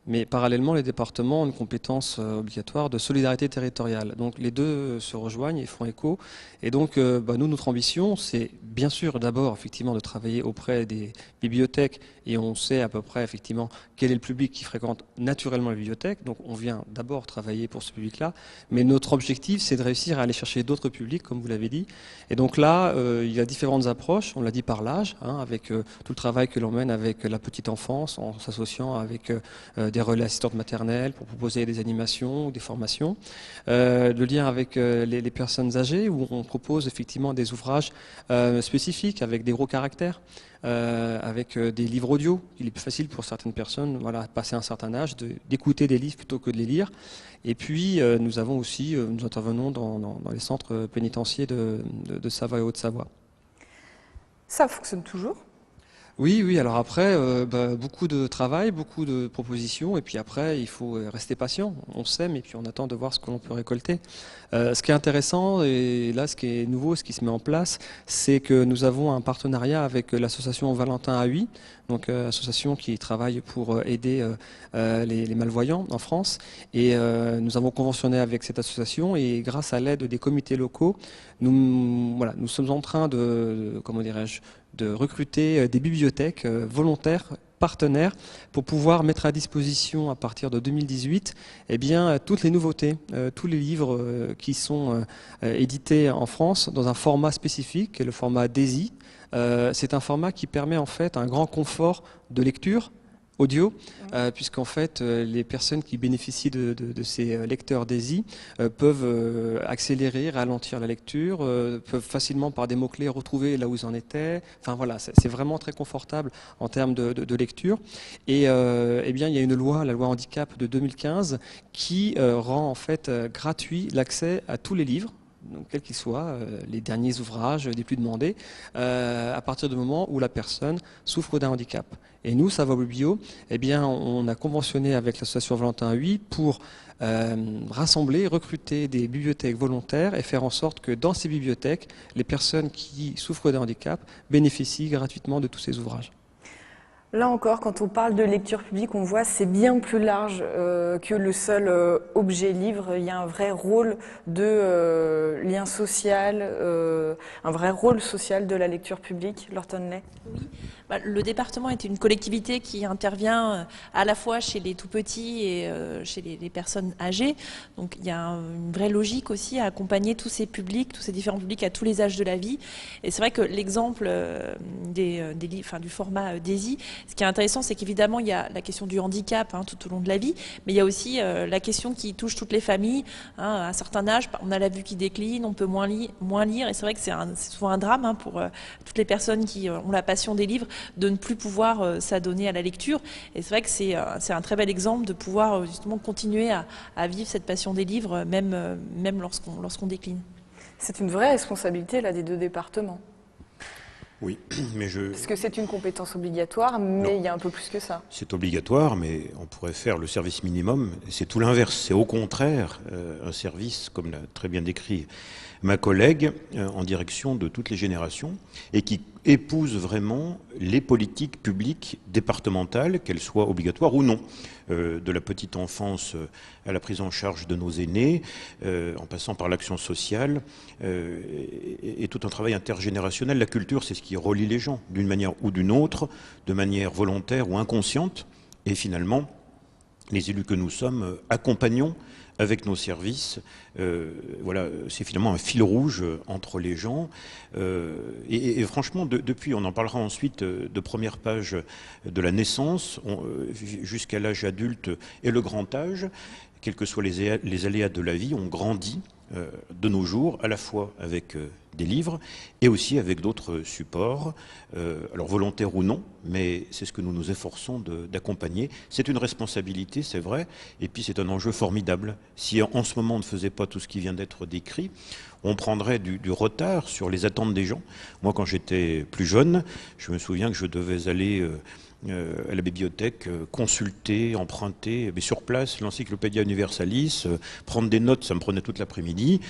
mais parallèlement les départements ont une compétence obligatoire de solidarité territoriale. Donc les deux se rejoignent et font écho. Et donc nous, notre ambition, c'est bien sûr d'abord effectivement de travailler auprès des bibliothèques et on sait à peu près effectivement quel est le public qui fréquente naturellement les bibliothèques. Donc on vient d'abord travailler pour ce public-là, mais notre objectif c'est de réussir à aller chercher d'autres publics, comme vous l'avez dit. Et donc là, il y a différentes approches, on l'a dit par l'âge, avec tout le travail que l'on mène avec la petite enfance, en s'associant avec des relais assistantes maternelles pour proposer des animations ou des formations. Le lien avec les personnes âgées, où on propose effectivement des ouvrages spécifiques avec des gros caractères. Avec des livres audio. Il est plus facile pour certaines personnes, voilà, passer un certain âge, d'écouter des livres plutôt que de les lire. Et puis, nous avons aussi, nous intervenons dans les centres pénitentiaires de Savoie et Haute-Savoie. Ça fonctionne toujours ? Oui, alors après, beaucoup de travail, beaucoup de propositions, et puis après, il faut rester patient. On sème, et puis on attend de voir ce que l'on peut récolter. Ce qui est intéressant, et là, ce qui est nouveau, ce qui se met en place, c'est que nous avons un partenariat avec l'association Valentin Huy, donc association qui travaille pour aider les malvoyants en France. Et nous avons conventionné avec cette association, et grâce à l'aide des comités locaux, nous sommes en train de recruter des bibliothèques volontaires, partenaires, pour pouvoir mettre à disposition à partir de 2018 toutes les nouveautés, tous les livres qui sont édités en France dans un format spécifique, qui est le format DAISY. C'est un format qui permet en fait un grand confort de lecture audio, puisqu'en fait les personnes qui bénéficient de ces lecteurs DAISY peuvent accélérer, ralentir la lecture, peuvent facilement par des mots-clés retrouver là où ils en étaient. Enfin voilà, c'est vraiment très confortable en termes de lecture. Et il y a une loi, la loi handicap de 2015, qui rend en fait gratuit l'accès à tous les livres, donc quels qu'ils soient, les derniers ouvrages les plus demandés, à partir du moment où la personne souffre d'un handicap. Et nous, Savoie Biblio, on a conventionné avec l'association Valentin Huy pour rassembler, recruter des bibliothèques volontaires et faire en sorte que dans ces bibliothèques, les personnes qui souffrent d'un handicap bénéficient gratuitement de tous ces ouvrages. Là encore, quand on parle de lecture publique, on voit c'est bien plus large que le seul objet livre. Il y a un vrai rôle de lien social, un vrai rôle social de la lecture publique. Laure Toneley. Oui. Le département est une collectivité qui intervient à la fois chez les tout-petits et chez les personnes âgées. Donc il y a une vraie logique aussi à accompagner tous ces publics, tous ces différents publics à tous les âges de la vie. Et c'est vrai que l'exemple du format DAISY, ce qui est intéressant, c'est qu'évidemment, il y a la question du handicap tout au long de la vie, mais il y a aussi la question qui touche toutes les familles. À un certain âge, on a la vue qui décline, on peut moins lire, et c'est vrai que c'est souvent un drame pour toutes les personnes qui ont la passion des livres de ne plus pouvoir s'adonner à la lecture. Et c'est vrai que c'est un très bel exemple de pouvoir justement continuer à vivre cette passion des livres, même lorsqu'on décline. C'est une vraie responsabilité là des deux départements. Oui, mais parce que c'est une compétence obligatoire, mais il y a un peu plus que ça. C'est obligatoire, mais on pourrait faire le service minimum. C'est tout l'inverse. C'est au contraire un service, comme l'a très bien décrit ma collègue, en direction de toutes les générations, et qui épouse vraiment les politiques publiques départementales, qu'elles soient obligatoires ou non, de la petite enfance à la prise en charge de nos aînés, en passant par l'action sociale et tout un travail intergénérationnel. La culture, c'est ce qui relie les gens, d'une manière ou d'une autre, de manière volontaire ou inconsciente, et finalement, les élus que nous sommes accompagnons avec nos services. Voilà, c'est finalement un fil rouge entre les gens. Et franchement, depuis, on en parlera ensuite, de première page de la naissance jusqu'à l'âge adulte et le grand âge, quels que soient les aléas de la vie, on grandit de nos jours, à la fois avec des livres et aussi avec d'autres supports, alors volontaires ou non, mais c'est ce que nous nous efforçons d'accompagner. C'est une responsabilité, c'est vrai, et puis c'est un enjeu formidable. Si en ce moment on ne faisait pas tout ce qui vient d'être décrit, on prendrait du retard sur les attentes des gens. Moi, quand j'étais plus jeune, je me souviens que je devais aller à la bibliothèque, consulter, emprunter, mais sur place, l'Encyclopædia Universalis, prendre des notes, ça me prenait toute l'après-midi.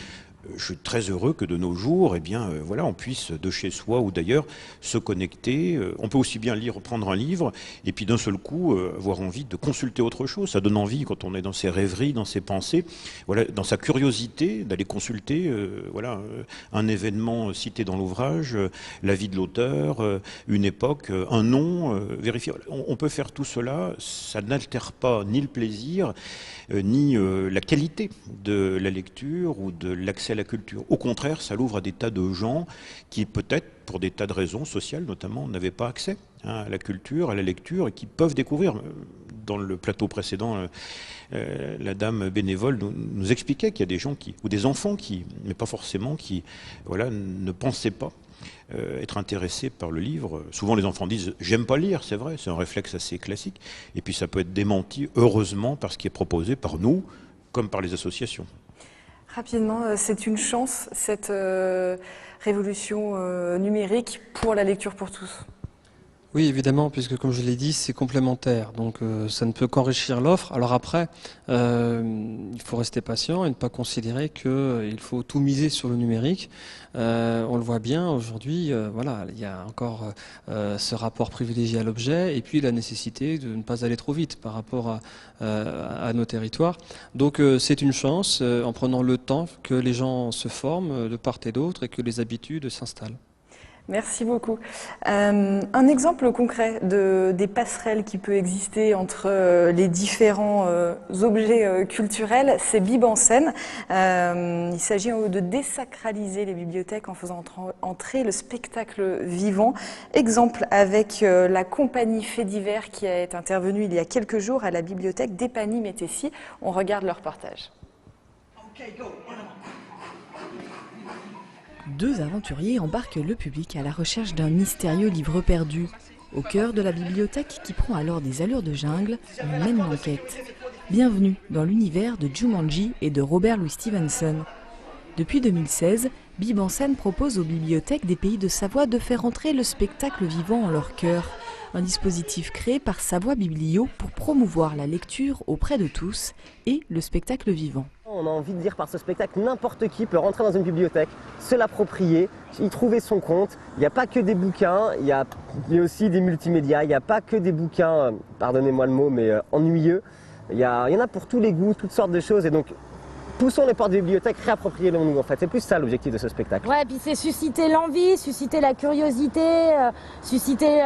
Je suis très heureux que de nos jours, eh bien, voilà, on puisse de chez soi ou d'ailleurs se connecter. On peut aussi bien prendre un livre et puis d'un seul coup avoir envie de consulter autre chose. Ça donne envie quand on est dans ses rêveries, dans ses pensées, voilà, dans sa curiosité d'aller consulter, voilà, un événement cité dans l'ouvrage, la vie de l'auteur, une époque, un nom, vérifier. On peut faire tout cela. Ça n'altère pas ni le plaisir ni la qualité de la lecture ou de l'accès à la culture. Au contraire, ça l'ouvre à des tas de gens qui peut-être, pour des tas de raisons sociales notamment, n'avaient pas accès à la culture, à la lecture, et qui peuvent découvrir. Dans le plateau précédent, la dame bénévole nous expliquait qu'il y a des gens ou des enfants mais pas forcément, qui voilà, ne pensaient pas être intéressés par le livre. Souvent les enfants disent « j'aime pas lire », c'est vrai, c'est un réflexe assez classique. Et puis ça peut être démenti, heureusement, par ce qui est proposé par nous, comme par les associations. Rapidement, c'est une chance, cette révolution numérique pour la lecture pour tous. Oui, évidemment, puisque comme je l'ai dit, c'est complémentaire. Donc ça ne peut qu'enrichir l'offre. Alors après, il faut rester patient et ne pas considérer qu'il faut tout miser sur le numérique. On le voit bien aujourd'hui, voilà, il y a encore ce rapport privilégié à l'objet et puis la nécessité de ne pas aller trop vite par rapport à nos territoires. Donc c'est une chance en prenant le temps que les gens se forment de part et d'autre et que les habitudes s'installent. Merci beaucoup. Un exemple concret des passerelles qui peut exister entre les différents objets culturels, c'est Bib en scène. Il s'agit de désacraliser les bibliothèques en faisant entrer le spectacle vivant. Exemple avec la compagnie Fait divers qui est intervenue il y a quelques jours à la bibliothèque d'Épagny-Métessy. On regarde leur reportage. Okay, go. Deux aventuriers embarquent le public à la recherche d'un mystérieux livre perdu. Au cœur de la bibliothèque, qui prend alors des allures de jungle, on mène l'enquête. Bienvenue dans l'univers de Jumanji et de Robert Louis Stevenson. Depuis 2016, Bib en scène propose aux bibliothèques des pays de Savoie de faire entrer le spectacle vivant en leur cœur. Un dispositif créé par Savoie Biblio pour promouvoir la lecture auprès de tous et le spectacle vivant. On a envie de dire par ce spectacle, n'importe qui peut rentrer dans une bibliothèque, se l'approprier, y trouver son compte. Il n'y a pas que des bouquins, il y a aussi des multimédias, il n'y a pas que des bouquins, pardonnez-moi le mot, mais ennuyeux. Il y en a pour tous les goûts, toutes sortes de choses. Et donc, poussons les portes des bibliothèques, réapproprions-nous en fait. C'est plus ça l'objectif de ce spectacle. Ouais, puis c'est susciter l'envie, susciter la curiosité, susciter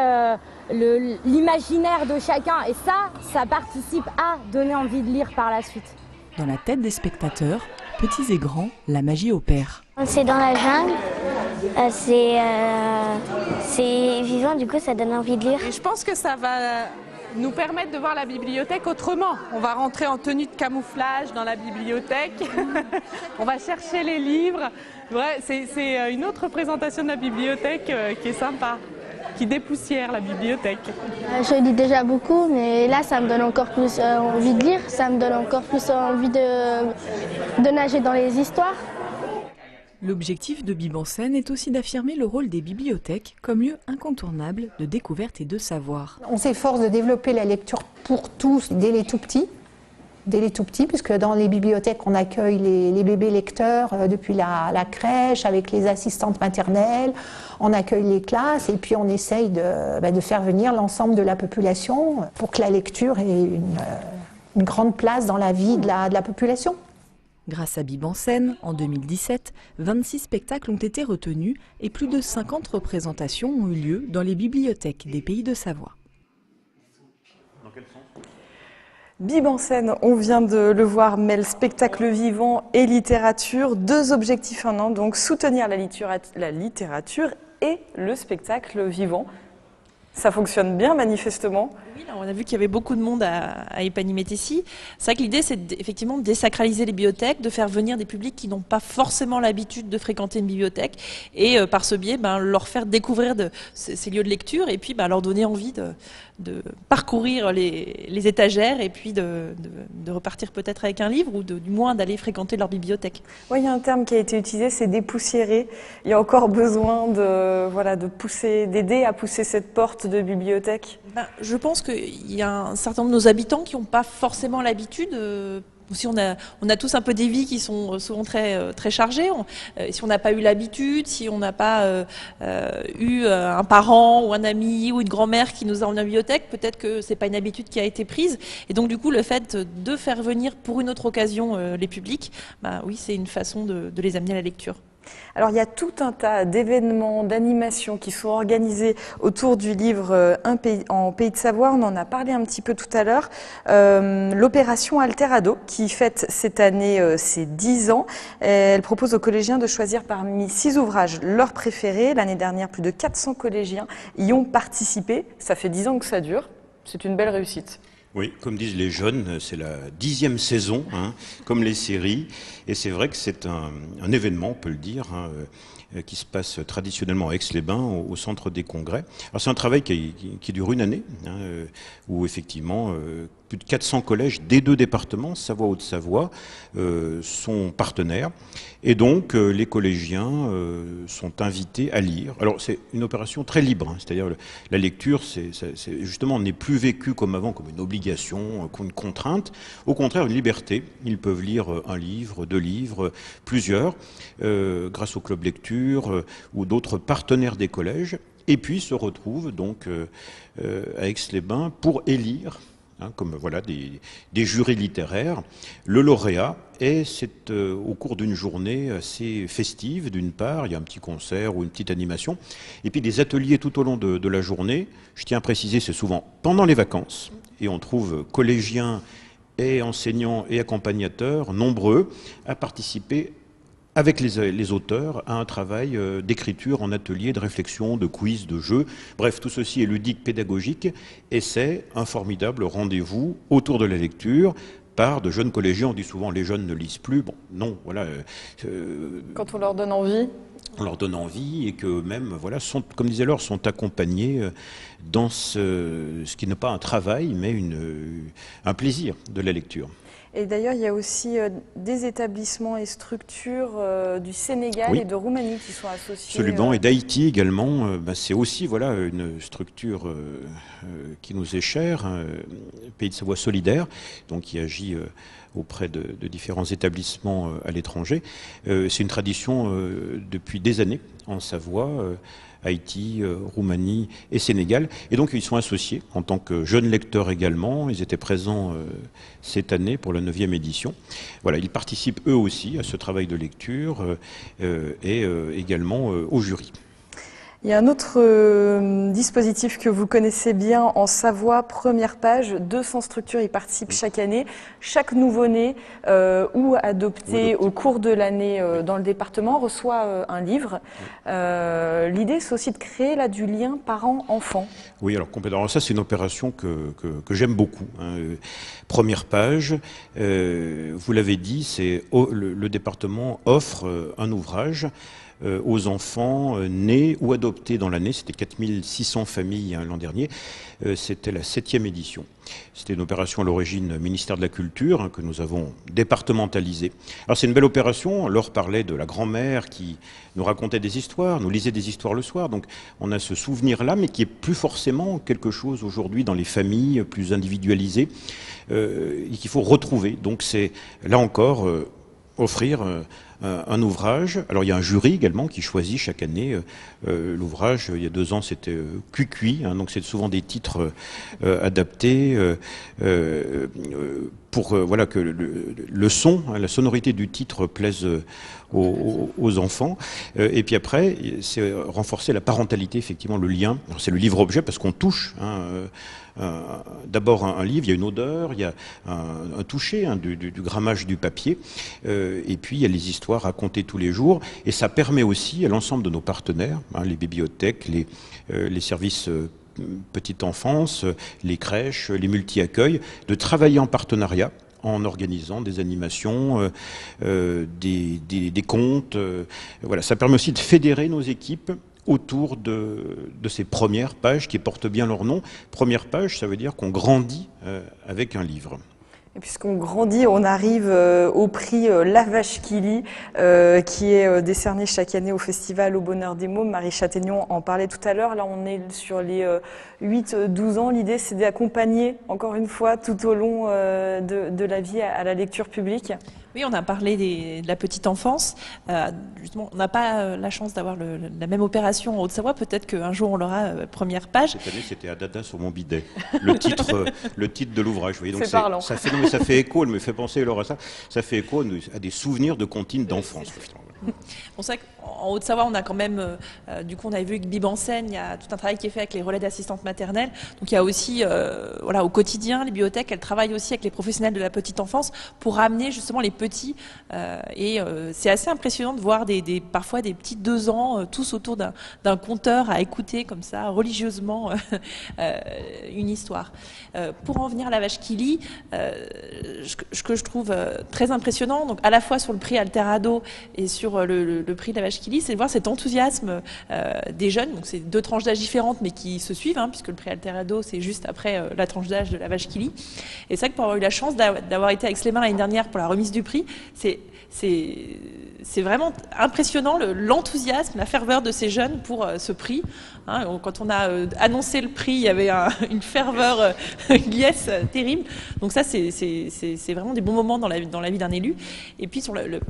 l'imaginaire de chacun. Et ça participe à donner envie de lire par la suite. Dans la tête des spectateurs, petits et grands, la magie opère. C'est dans la jungle, c'est vivant, du coup ça donne envie de lire. Et je pense que ça va nous permettre de voir la bibliothèque autrement. On va rentrer en tenue de camouflage dans la bibliothèque, on va chercher les livres. Ouais, c'est une autre représentation de la bibliothèque qui est sympa, qui dépoussière la bibliothèque. Je lis déjà beaucoup, mais là ça me donne encore plus envie de lire, ça me donne encore plus envie de nager dans les histoires. L'objectif de Bib en scène est aussi d'affirmer le rôle des bibliothèques comme lieu incontournable de découverte et de savoir. On s'efforce de développer la lecture pour tous dès les tout petits. dès les tout petits, puisque dans les bibliothèques, on accueille les bébés lecteurs depuis la crèche, avec les assistantes maternelles, on accueille les classes, et puis on essaye de faire venir l'ensemble de la population pour que la lecture ait une grande place dans la vie de la population. Grâce à Bib en scène, en 2017, 26 spectacles ont été retenus et plus de 50 représentations ont eu lieu dans les bibliothèques des Pays de Savoie. Bib en scène, on vient de le voir, mêle spectacle vivant et littérature. 2 objectifs en un, donc soutenir la littérature et le spectacle vivant. Ça fonctionne bien, manifestement. Oui, là, on a vu qu'il y avait beaucoup de monde à Épany-Métessy. C'est vrai que l'idée, c'est effectivement de désacraliser les bibliothèques, de faire venir des publics qui n'ont pas forcément l'habitude de fréquenter une bibliothèque, et par ce biais, leur faire découvrir ces lieux de lecture, et puis leur donner envie de parcourir les étagères, et puis de repartir peut-être avec un livre, ou du moins d'aller fréquenter leur bibliothèque. Oui, il y a un terme qui a été utilisé, c'est dépoussiérer. Il y a encore besoin d'aider à pousser cette porte de bibliothèque. Je pense qu'il y a un certain nombre de nos habitants qui n'ont pas forcément l'habitude. Aussi, on a tous un peu des vies qui sont souvent très, très chargées. Si on n'a pas eu l'habitude, si on n'a pas eu un parent ou un ami ou une grand-mère qui nous a emmenés à la bibliothèque, peut-être que c'est pas une habitude qui a été prise. Et donc, du coup, le fait de faire venir pour une autre occasion les publics, oui, c'est une façon de les amener à la lecture. Alors il y a tout un tas d'événements, d'animations qui sont organisés autour du livre en Pays de Savoie. On en a parlé un petit peu tout à l'heure. L'opération Alterado qui fête cette année ses 10 ans. Elle propose aux collégiens de choisir parmi 6 ouvrages leurs préférés. L'année dernière, plus de 400 collégiens y ont participé. Ça fait 10 ans que ça dure. C'est une belle réussite. Oui, comme disent les jeunes, c'est la 10e saison, comme les séries. Et c'est vrai que c'est un événement, on peut le dire, qui se passe traditionnellement à Aix-les-Bains, au centre des congrès. Alors c'est un travail qui dure une année, où effectivement plus de 400 collèges des 2 départements, Savoie et Haute-Savoie, sont partenaires. Et donc les collégiens sont invités à lire. Alors c'est une opération très libre, c'est-à-dire la lecture, justement, n'est plus vécue comme avant, comme une obligation, comme une contrainte. Au contraire, une liberté. Ils peuvent lire un livre, 2 livres, plusieurs, grâce au club lecture ou d'autres partenaires des collèges. Et puis se retrouvent donc à Aix-les-Bains pour élire, comme voilà des jurys littéraires, le lauréat. Et c'est au cours d'une journée assez festive, d'une part, il y a un petit concert ou une petite animation, et puis des ateliers tout au long de la journée. Je tiens à préciser, c'est souvent pendant les vacances, et on trouve collégiens et enseignants et accompagnateurs nombreux à participer avec les auteurs à un travail d'écriture en atelier, de réflexion, de quiz, de jeu. Bref, tout ceci est ludique, pédagogique, et c'est un formidable rendez-vous autour de la lecture par de jeunes collégiens. On dit souvent les jeunes ne lisent plus. Bon, non, voilà. Quand on leur donne envie. On leur donne envie, et qu'eux-mêmes, voilà, comme disait Laure, sont accompagnés dans ce qui n'est pas un travail, mais un plaisir de la lecture. Et d'ailleurs, il y a aussi des établissements et structures du Sénégal et de Roumanie qui sont associés. Absolument, et d'Haïti également. C'est aussi une structure qui nous est chère, Pays de Savoie solidaire, donc qui agit auprès de différents établissements à l'étranger. C'est une tradition depuis des années en Savoie. Haïti, Roumanie et Sénégal. Et donc ils sont associés en tant que jeunes lecteurs également. Ils étaient présents cette année pour la 9e édition. Voilà, ils participent eux aussi à ce travail de lecture et également au jury. Il y a un autre dispositif que vous connaissez bien en Savoie, Première Page. 200 structures y participent chaque année. Chaque nouveau-né ou adopté au cours de l'année dans le département reçoit un livre. L'idée, c'est aussi de créer du lien parent-enfant. Oui, alors complètement. Alors ça, c'est une opération que j'aime beaucoup. Première Page, vous l'avez dit, le département offre un ouvrage aux enfants nés ou adoptés dans l'année. C'était 4600 familles l'an dernier. C'était la 7e édition. C'était une opération à l'origine ministère de la Culture que nous avons départementalisée. Alors c'est une belle opération. Laure parlait de la grand-mère qui nous racontait des histoires, nous lisait des histoires le soir. Donc on a ce souvenir-là, mais qui est plus forcément quelque chose aujourd'hui dans les familles, plus individualisé, et qu'il faut retrouver. Donc c'est là encore offrir un ouvrage. Alors il y a un jury également qui choisit chaque année l'ouvrage. Il y a 2 ans c'était Cucuy, donc c'est souvent des titres adaptés pour voilà que le son, la sonorité du titre plaise aux enfants. Et puis après, c'est renforcer la parentalité, effectivement, le lien. C'est le livre-objet parce qu'on touche. D'abord un livre, il y a une odeur, il y a un toucher du grammage du papier, et puis il y a les histoires racontées tous les jours, et ça permet aussi à l'ensemble de nos partenaires, les bibliothèques, les services petite enfance, les crèches, les multi-accueils, de travailler en partenariat en organisant des animations, des contes. Voilà, ça permet aussi de fédérer nos équipes autour de ces premières pages qui portent bien leur nom. Première page, ça veut dire qu'on grandit avec un livre. Et puisqu'on grandit, on arrive au prix La Vache qui lit, qui est décerné chaque année au festival Au Bonheur des Mômes. Marie Châtaignon en parlait tout à l'heure. Là, on est sur les 8-12 ans. L'idée, c'est d'accompagner, encore une fois, tout au long de la vie à la lecture publique. Oui, on a parlé de la petite enfance. Justement, on n'a pas la chance d'avoir la même opération en Haute-Savoie. Peut-être qu'un jour, on l'aura première page. Cette année, c'était Adada sur mon bidet. Le titre de l'ouvrage. C'est parlant. Ça fait écho, elle me fait penser, Laure, à ça. Ça fait écho à des souvenirs de comptines d'enfance. On sait qu'en Haute-Savoie, on a quand même, du coup, on avait vu que Bib en Seine, il y a tout un travail qui est fait avec les relais d'assistantes maternelles. Donc il y a aussi, voilà, au quotidien, les bibliothèques, elles travaillent aussi avec les professionnels de la petite enfance pour ramener justement les petits. Et c'est assez impressionnant de voir parfois des petits 2 ans, tous autour d'un conteur à écouter comme ça, religieusement, une histoire. Pour en venir à La Vache qui lit, ce que je trouve très impressionnant, donc à la fois sur le prix Alterado et sur le prix de La Vache qui lit, c'est de voir cet enthousiasme des jeunes. Donc c'est 2 tranches d'âge différentes mais qui se suivent, puisque le prix Alterado c'est juste après la tranche d'âge de La Vache qui lit. Et c'est vrai que pour avoir eu la chance d'avoir été avec Aix-les-Bains l'année dernière pour la remise du prix, c'est vraiment impressionnant l'enthousiasme, la ferveur de ces jeunes pour ce prix. Quand on a annoncé le prix, il y avait une ferveur liesse terrible. Donc ça, c'est vraiment des bons moments dans la vie d'un élu. Et puis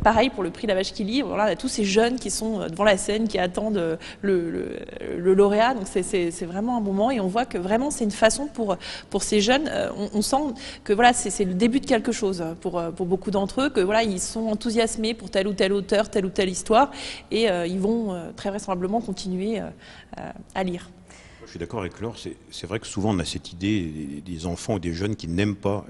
pareil pour le prix La Vache qui lit, voilà, on a tous ces jeunes qui sont devant la scène, qui attendent le lauréat. Donc c'est vraiment un moment, et on voit que vraiment c'est une façon pour ces jeunes. On sent que voilà, c'est le début de quelque chose pour beaucoup d'entre eux, que voilà, ils sont enthousiasmés pour tel ou tel auteur, telle ou telle histoire, et ils vont très vraisemblablement continuer à lire. Je suis d'accord avec Laure, c'est vrai que souvent on a cette idée des enfants ou des jeunes qui n'aiment pas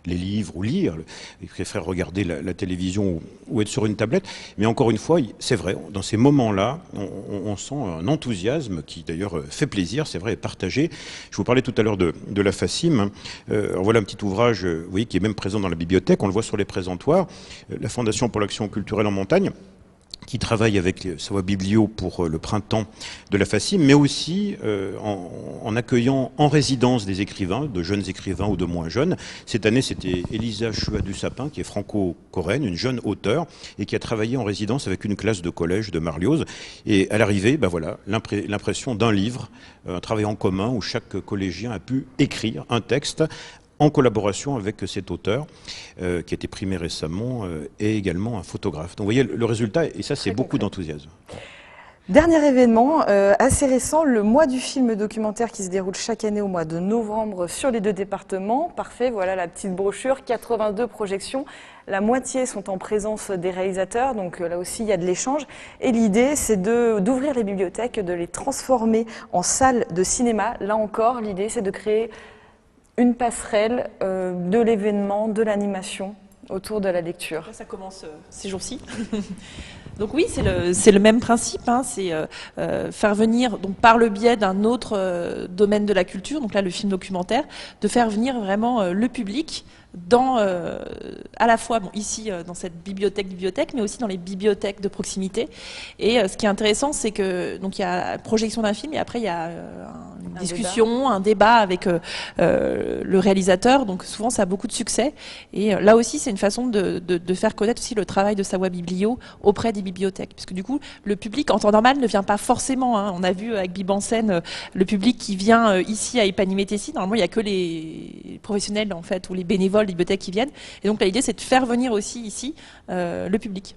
les livres ou lire, ils préfèrent regarder la télévision ou être sur une tablette, mais encore une fois, c'est vrai, dans ces moments-là, on sent un enthousiasme qui d'ailleurs fait plaisir, c'est vrai, est partagé. Je vous parlais tout à l'heure de la FACIM, alors voilà un petit ouvrage vous voyez, qui est même présent dans la bibliothèque, on le voit sur les présentoirs, la Fondation pour l'action culturelle en montagne, qui travaille avec Savoie Biblio pour le printemps de la FACIM, mais aussi en accueillant en résidence des écrivains, de jeunes écrivains ou de moins jeunes. Cette année, c'était Elisa Chua-du-Sapin, qui est franco-coréenne, une jeune auteure, et qui a travaillé en résidence avec une classe de collège de Marlioz. Et à l'arrivée, voilà, l'impression d'un livre, un travail en commun où chaque collégien a pu écrire un texte en collaboration avec cet auteur qui a été primé récemment et également un photographe. Donc vous voyez le résultat, et ça c'est beaucoup d'enthousiasme. Dernier événement assez récent, le mois du film documentaire qui se déroule chaque année au mois de novembre sur les 2 départements. Parfait, voilà la petite brochure, 82 projections. La moitié sont en présence des réalisateurs, donc là aussi il y a de l'échange. Et l'idée c'est d'ouvrir les bibliothèques, de les transformer en salles de cinéma. Là encore, l'idée c'est de créer une passerelle de l'événement, de l'animation autour de la lecture. Ça commence ces jours-ci. Donc oui, c'est le même principe, c'est faire venir, donc par le biais d'un autre domaine de la culture, donc là le film documentaire, de faire venir vraiment le public à la fois ici dans cette bibliothèque, mais aussi dans les bibliothèques de proximité. Et ce qui est intéressant, c'est que donc il y a la projection d'un film et après il y a une discussion, un débat avec le réalisateur. Donc souvent ça a beaucoup de succès. Et là aussi c'est une façon de faire connaître aussi le travail de Savoie Biblio auprès des bibliothèques, puisque du coup le public en temps normal ne vient pas forcément. On a vu avec Bib en scène le public qui vient ici à Épagny-Métessy. Normalement il n'y a que les professionnels en fait ou les bénévoles des bibliothèques qui viennent. Et donc l'idée c'est de faire venir aussi ici le public.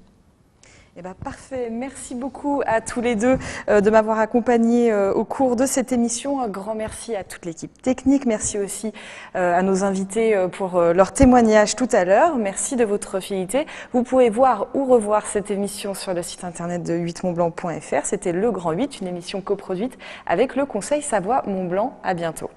Eh ben, parfait, merci beaucoup à tous les deux de m'avoir accompagné au cours de cette émission. Un grand merci à toute l'équipe technique, merci aussi à nos invités pour leur témoignage tout à l'heure. Merci de votre fidélité. Vous pouvez voir ou revoir cette émission sur le site internet de 8montblanc.fr. C'était Le Grand 8, une émission coproduite avec le Conseil Savoie Mont-Blanc. À bientôt.